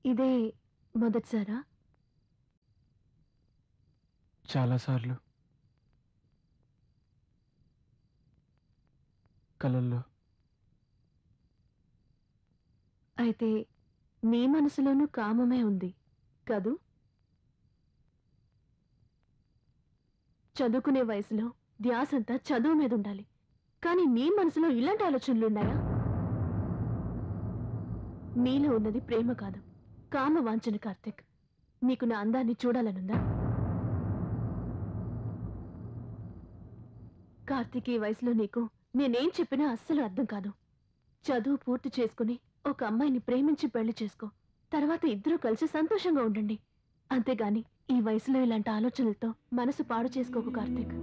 ఇదే మొదటిసారా? చాలాసార్లు కలల్లో. అయితే నీ మనసులోనూ కామమే ఉంది కదూ? చదువుకునే వయసులో ధ్యాసంతా చదువు మీద ఉండాలి. కానీ నీ మనసులో ఇలాంటి ఆలోచనలున్నాయా? నీలో ఉన్నది ప్రేమ కాదు, కామ వాంఛన. కార్తిక్, నీకు నా అందాన్ని చూడాలనుందా? కార్తిక్, ఈ వయసులో నీకు నేనేం చెప్పినా అస్సలు అర్థం కాదు. చదువు పూర్తి చేసుకుని ఒక అమ్మాయిని ప్రేమించి పెళ్లి చేసుకో. తర్వాత ఇద్దరూ కలిసి సంతోషంగా ఉండండి. అంతేగాని ఈ వయసులో ఇలాంటి ఆలోచనలతో మనసు పాడు చేసుకోకు కార్తిక్.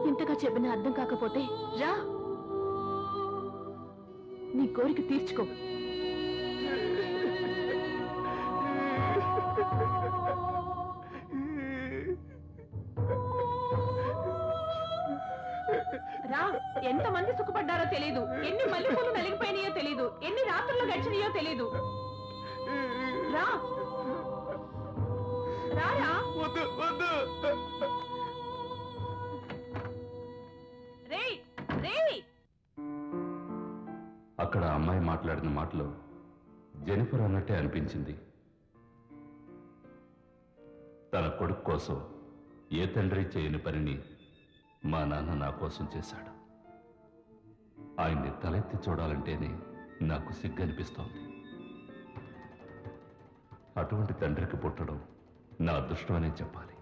ఇంతగా చెప్పినా అర్థం కాకపోతే రా, నీ కోరిక తీర్చుకో. రా, ఎంతమంది సుఖపడ్డారో తెలీదు, ఎన్ని మల్లెపూలు నలిగిపోయినాయో తెలీదు, ఎన్ని రాత్రులు గడిచినాయో తెలీదు. రా రారా. రేయ్ రేయ్. అక్కడ అమ్మాయి మాట్లాడిన మాటలు జెనిఫర్ అన్నట్టే అనిపించింది. తన కొడుకు కోసం ఏ తండ్రి చేయని పనిని మా నాన్న నా కోసం చేశాడు. ఆయన్ని తలెత్తి చూడాలంటేనే నాకు సిగ్గు అనిపిస్తోంది. అటువంటి తండ్రికి పుట్టడం నా అదృష్టమనే చెప్పాలి.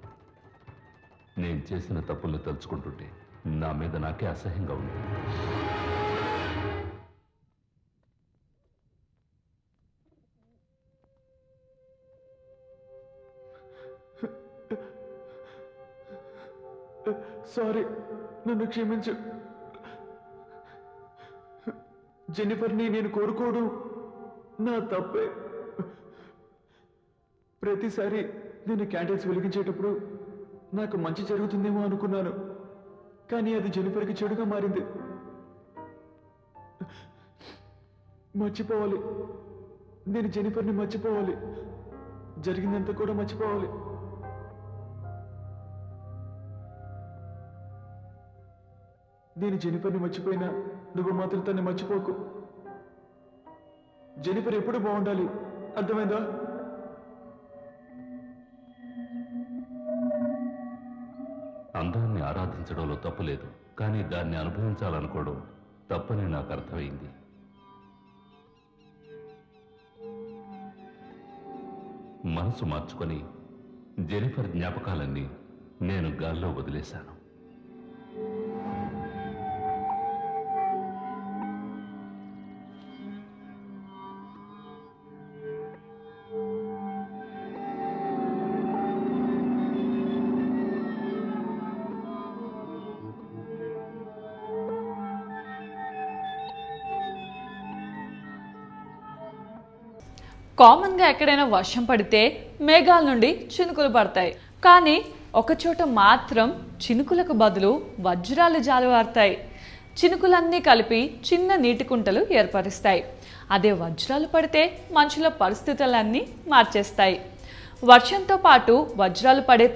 నేను చేసిన తప్పుల్ని తలుచుకుంటుంటే నా మీద నాకే అసహ్యంగా ఉంది. సారీ, నన్ను క్షమించు. జెనిఫర్ని నేను కోరుకోవడం నా తప్పే. ప్రతిసారి నేను క్యాండిల్స్ వెలిగించేటప్పుడు నాకు మంచి జరుగుతుందేమో అనుకున్నాను, కానీ అది జెనిఫర్కి చెడుగా మారింది. మర్చిపోవాలి, నేను జెనిఫర్ని మర్చిపోవాలి, జరిగిందంతా కూడా మర్చిపోవాలి. నేను జెనిఫర్ని మర్చిపోయినా నువ్వు మాత్రం తన్ని మర్చిపోకు. జెనిఫర్ ఎప్పుడు బాగుండాలి, అర్థమైందా? అందాన్ని ఆరాధించడంలో తప్పు లేదు, కానీ దాన్ని అనుభవించాలనుకోవడం తప్పని నాకు అర్థమైంది. మనసు మార్చుకొని జెనిఫర్ జ్ఞాపకాలన్నీ నేను గాల్లో వదిలేశాను. కామన్గా ఎక్కడైనా వర్షం పడితే మేఘాల నుండి చినుకులు పడతాయి, కానీ ఒకచోట మాత్రం చినుకులకు బదులు వజ్రాలు జాలువారుతాయి. చినుకులన్నీ కలిపి చిన్న నీటి కుంటలు ఏర్పరుస్తాయి. అదే వజ్రాలు పడితే మనుషుల పరిస్థితులన్నీ మార్చేస్తాయి. వర్షంతో పాటు వజ్రాలు పడే